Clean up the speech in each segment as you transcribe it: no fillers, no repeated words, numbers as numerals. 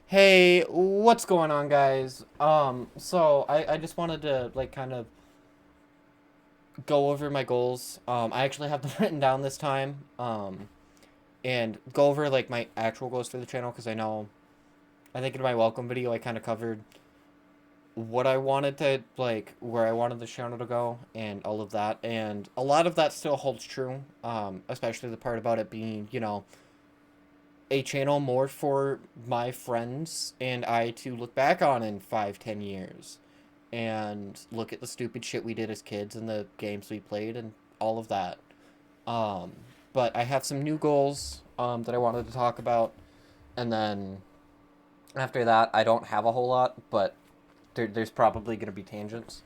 Hey, what's going on, guys? So I just wanted to like kind of go over my goals. I actually have them written down this time. And go over like my actual goals for the channel because I think in my welcome video I kind of covered what I wanted to like where I wanted the channel to go and all of that, and a lot of that still holds true. Especially the part about it being, a channel more for my friends and I to look back on in 5, 10 years and look at the stupid shit we did as kids and the games we played and all of that. Um, but I have some new goals that I wanted to talk about, and then after that, I don't have a whole lot, but there's probably going to be tangents.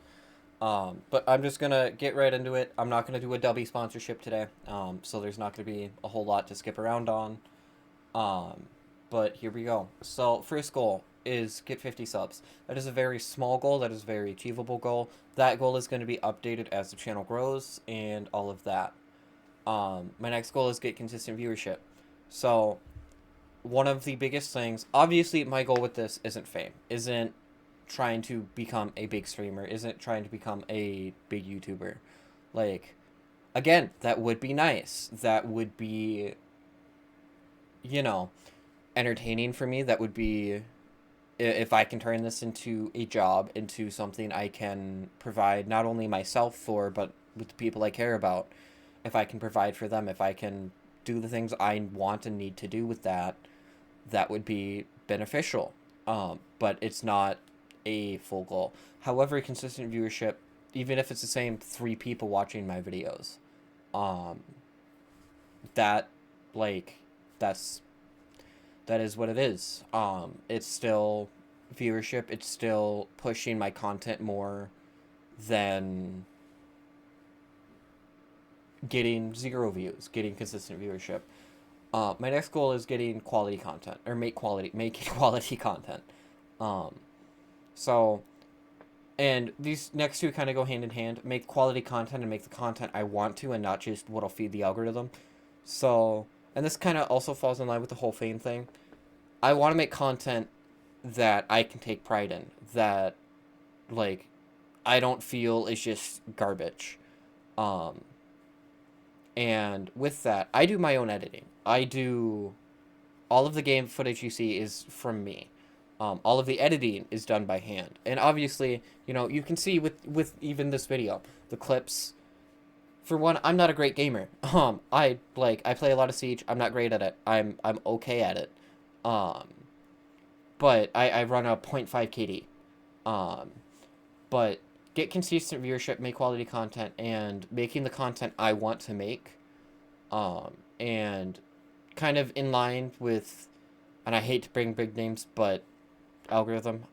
But I'm just going to get right into it. I'm not going to do a Dubby sponsorship today, so there's not going to be a whole lot to skip around on. Um, but here we go. So, first goal is get 50 subs. That is a very small goal. That is a very achievable goal. That goal is going to be updated as the channel grows and all of that. My next goal is get consistent viewership. So, one of the biggest things, obviously, my goal with this isn't fame, isn't trying to become a big streamer, isn't trying to become a big YouTuber. Like, again, that would be nice. That would be, you know, entertaining for me. That would be, if I can turn this into a job, into something I can provide not only myself for, but with the people I care about. If I can provide for them, if I can do the things I want and need to do with that, that would be beneficial. But it's not a full goal. However, consistent viewership, even if it's the same 3 people watching my videos, um, that, like, that's that is what it is. It's still viewership. It's still pushing my content more than getting 0 views, getting consistent viewership. My next goal is getting quality content or making quality content. Um, so and these next two kind of go hand in hand. Make quality content and make the content I want to, and not just what'll feed the algorithm. So, and this kind of also falls in line with the whole fame thing. I want to make content that I can take pride in, that like I don't feel is just garbage. Um, and with that, I do my own editing. I do all of the game footage you see is from me. All of the editing is done by hand, and obviously, you can see with even this video, the clips. For one, I'm not a great gamer. I play a lot of Siege. I'm not great at it. I'm okay at it. Um, but I run a point 0.5 KD. Um, but get consistent viewership, make quality content, and making the content I want to make. And kind of in line with, and I hate to bring big names, but algorithm.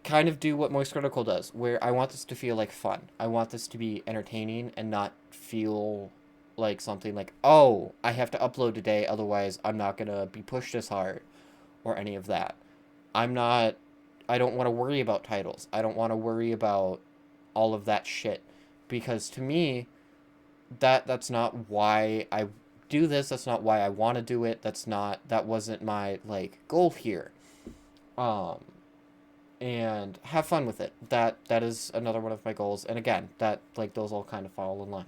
Kind of do what Moist Critical does, where I want this to feel like fun. I want this to be entertaining and not feel like something like, oh, I have to upload today, otherwise I'm not gonna be pushed as hard, or any of that. I'm not I don't want to worry about titles. I don't want to worry about all of that shit, because to me that's not why I do this. That's not why I want to do it. That wasn't my like goal here. Um and have fun with it. That is another one of my goals. And again, that like those all kind of fall in line.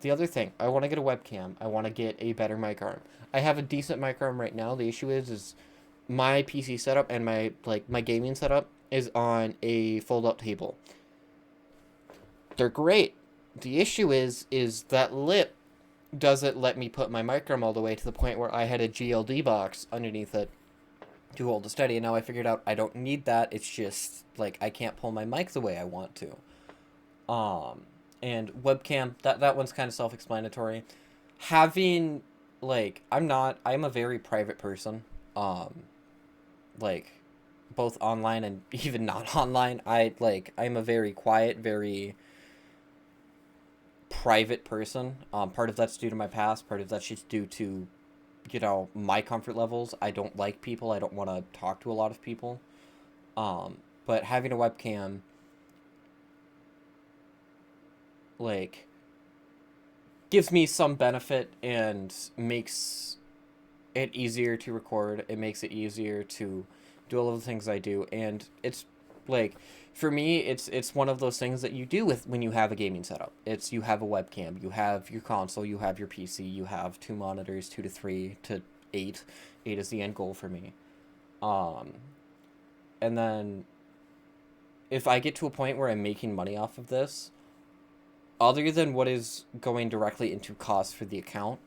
The other thing, I want to get a webcam. I want to get a better mic arm. I have a decent mic arm right now. The issue is my PC setup and my gaming setup is on a fold out table. They're great. The issue is that lip doesn't let me put my mic arm all the way to the point where I had a GLD box underneath it to hold the steady. And now I figured out I don't need that. It's just like I can't pull my mic the way I want to. Um, and webcam, that one's kind of self-explanatory. Having I'm a very private person. Um, like both online and even not online. I'm a very quiet, very private person. Part of that's due to my past. Part of that's just due to my comfort levels. I don't like people. I don't want to talk to a lot of people. But having a webcam like gives me some benefit and makes it easier to record. It makes it easier to do all of the things I do, and it's like for me, it's one of those things that you do with when you have a gaming setup. It's you have a webcam, you have your console, you have your PC, you have two monitors, 2 to 3 to 8. 8 is the end goal for me. Um, and then if I get to a point where I'm making money off of this, other than what is going directly into costs for the account,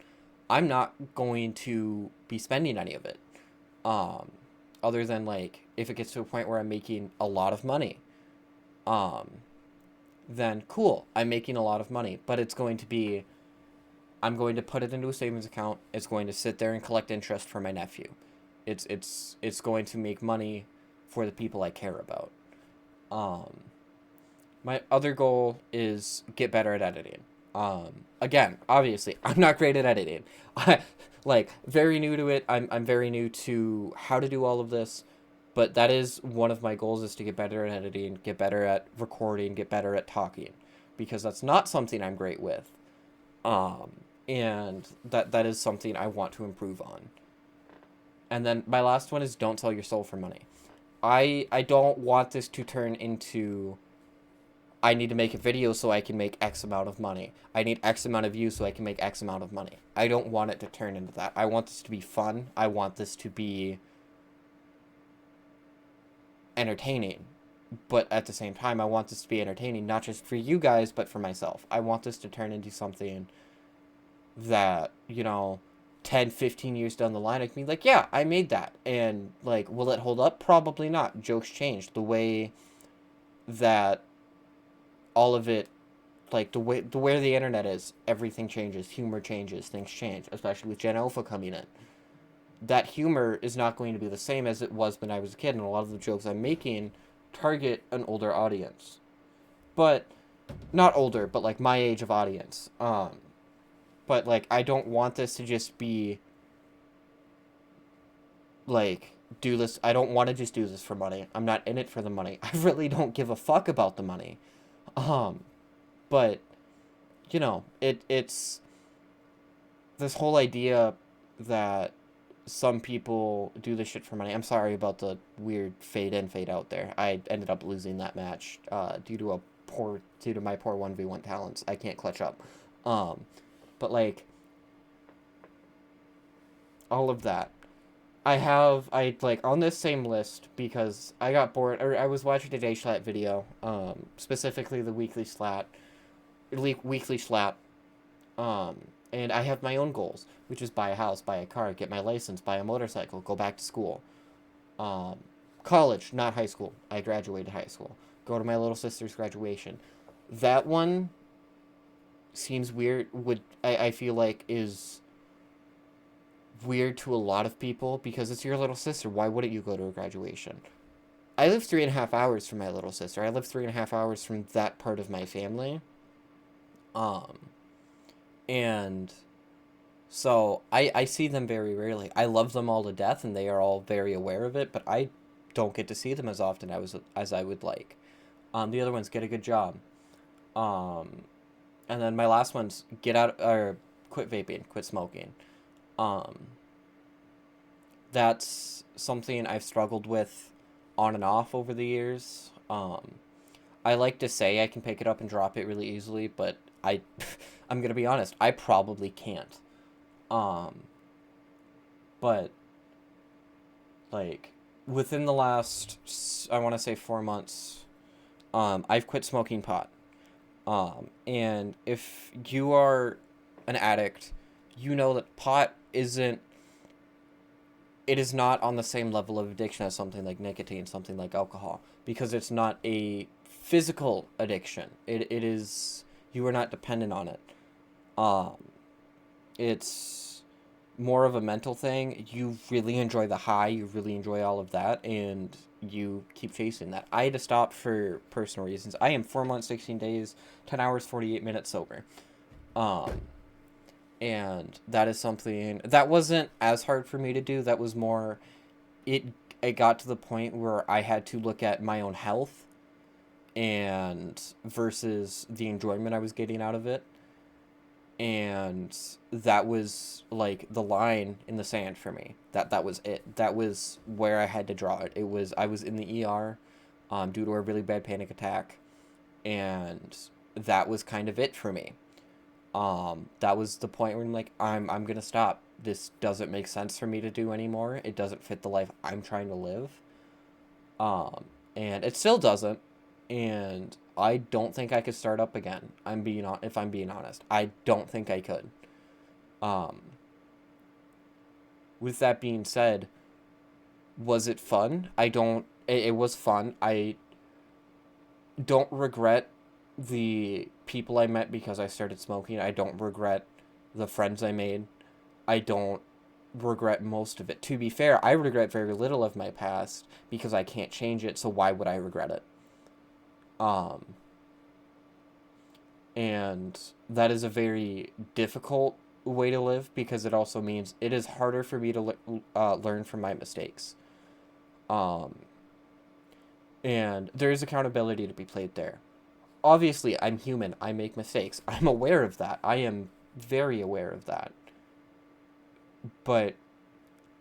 I'm not going to be spending any of it. Um, Other than like if it gets to a point where I'm making a lot of money, um, then cool, I'm making a lot of money. But it's going to be I'm going to put it into a savings account. It's going to sit there and collect interest for my nephew. It's going to make money for the people I care about. Um, my other goal is get better at editing. Again, obviously, I'm not great at editing. I like very new to it. I'm very new to how to do all of this, but that is one of my goals is to get better at editing, get better at recording, get better at talking, because that's not something I'm great with. Um, and that is something I want to improve on. And then my last one is don't sell your soul for money. I don't want this to turn into I need to make a video so I can make X amount of money. I need X amount of views so I can make X amount of money. I don't want it to turn into that. I want this to be fun. I want this to be entertaining. But at the same time, I want this to be entertaining, not just for you guys, but for myself. I want this to turn into something that, 10, 15 years down the line, I can be like, yeah, I made that. And, like, will it hold up? Probably not. Jokes change. The way that all of it like the way the internet is, everything changes, humor changes, things change, especially with Gen Alpha coming in. That humor is not going to be the same as it was when I was a kid, and a lot of the jokes I'm making target an older audience. But not older, but like my age of audience. But like I don't want this to just be like do this. I don't want to just do this for money. I'm not in it for the money. I really don't give a fuck about the money. Um, but it's this whole idea that some people do this shit for money. I'm sorry about the weird fade in, fade out there. I ended up losing that match due to my poor 1v1 talents. I can't clutch up. Um, but like all of that. I like on this same list because I got bored or I was watching a Day Slat video, specifically the weekly Slat. Um, and I have my own goals, which is buy a house, buy a car, get my license, buy a motorcycle, go back to school. Um, College, not high school. I graduated high school. Go to my little sister's graduation. That one seems weird. I feel like is weird to a lot of people because it's your little sister. Why wouldn't you go to a graduation? I live 3.5 hours from my little sister. I live 3.5 hours from that part of my family. Um, and So I see them very rarely. I love them all to death, and they are all very aware of it. But I don't get to see them as often as I would like. The other ones get a good job. Um, and then my last one's get out or quit vaping, quit smoking. Um, that's something I've struggled with on and off over the years. I like to say I can pick it up and drop it really easily, but I, I'm gonna be honest, I probably can't. Um, but like within the last I want to say 4 months, I've quit smoking pot. And if you are an addict, you know that pot isn't it is not on the same level of addiction as something like nicotine, something like alcohol, because it's not a physical addiction. It is you are not dependent on it. Um, it's more of a mental thing. You really enjoy the high, you really enjoy all of that, and you keep chasing that. I had to stop for personal reasons. I am 4 months, 16 days, 10 hours, 48 minutes sober. Um, and that is something that wasn't as hard for me to do. That was more, it, it got to the point where I had to look at my own health and versus the enjoyment I was getting out of it. and that was like the line in the sand for me. That was it. That was where I had to draw it. It was I was in the ER, due to a really bad panic attack, and that was kind of it for me. That was the point where I'm like, I'm gonna stop. This doesn't make sense for me to do anymore. It doesn't fit the life I'm trying to live. Um, and it still doesn't. And I don't think I could start up again. If I'm being honest, I don't think I could. Um, with that being said, was it fun? I don't. It was fun. I don't regret the people I met because I started smoking. I don't regret the friends I made. I don't regret most of it. To be fair, I regret very little of my past because I can't change it, so why would I regret it? Um, and that is a very difficult way to live because it also means it is harder for me to learn from my mistakes. Um, and there is accountability to be played there. Obviously, I'm human. I make mistakes. I'm aware of that. I am very aware of that. But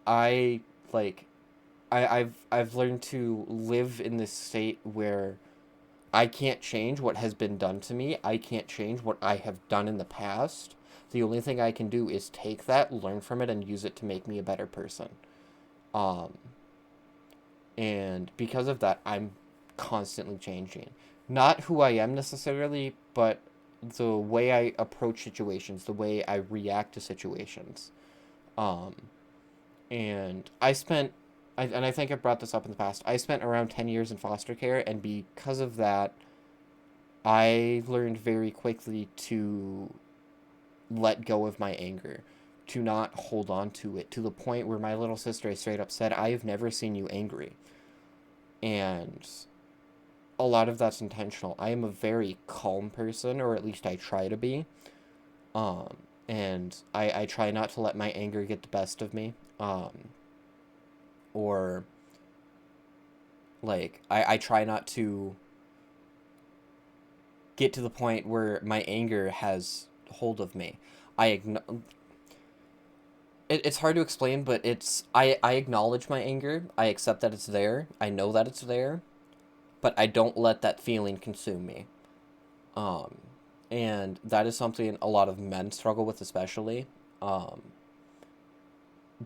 I like I've learned to live in this state where I can't change what has been done to me. I can't change what I have done in the past. The only thing I can do is take that, learn from it, and use it to make me a better person. Um, and because of that, I'm constantly changing. Not who I am necessarily, but the way I approach situations, the way I react to situations. Um, and I think I brought this up in the past. I spent around 10 years in foster care, and because of that, I learned very quickly to let go of my anger, to not hold on to it, to the point where my little sister straight up said, I have never seen you angry. And a lot of that's intentional. I am a very calm person, or at least I try to be. Um, and I try not to let my anger get the best of me. Or, like, I try not to get to the point where my anger has hold of me. I it's hard to explain, but I acknowledge my anger. I accept that it's there. I know that it's there, but I don't let that feeling consume me. Um, and that is something a lot of men struggle with, especially. Um,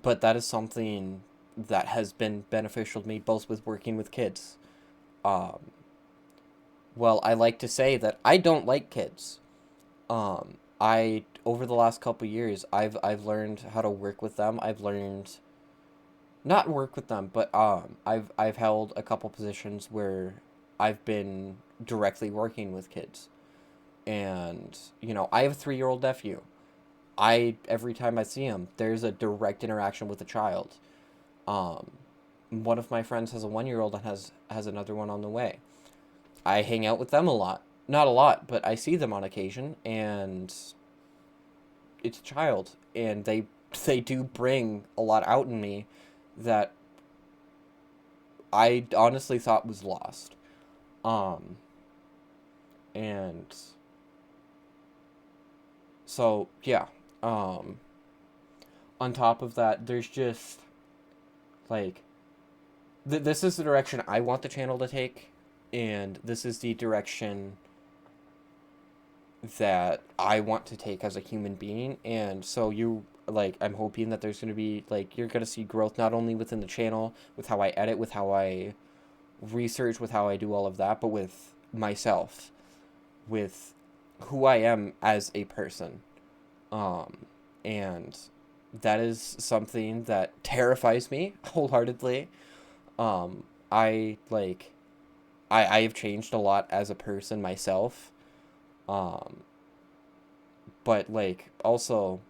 but that is something that has been beneficial to me, both with working with kids. Um, well, I like to say that I don't like kids. I over the last couple years, I've learned how to work with them. I've learned not work with them, but I've held a couple positions where I've been directly working with kids. And, I have a 3-year-old nephew. Every time I see him, there's a direct interaction with a child. Um, One of my friends has a 1-year-old and has another one on the way. I hang out with them a lot. Not a lot, but I see them on occasion, and it's a child, and they do bring a lot out in me that I honestly thought was lost. Um, and so yeah. Um, on top of that, there's just like this is the direction I want the channel to take, and this is the direction that I want to take as a human being. And so I'm hoping that there's going to be you're going to see growth not only within the channel with how I edit, with how I research, with how I do all of that, but with myself, with who I am as a person. And that is something that terrifies me wholeheartedly. Um I like I have changed a lot as a person myself. Um but also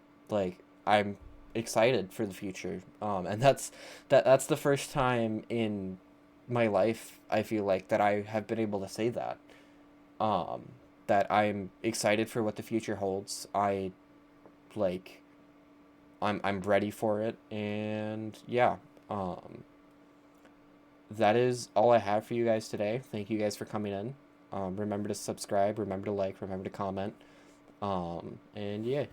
I'm excited for the future. And that's the first time in my life I feel like that I have been able to say that. Um that I'm excited for what the future holds. Like I'm ready for it, and yeah. Um that is all I have for you guys today. Thank you guys for coming in. Remember to subscribe, remember to like, remember to comment. And yeah.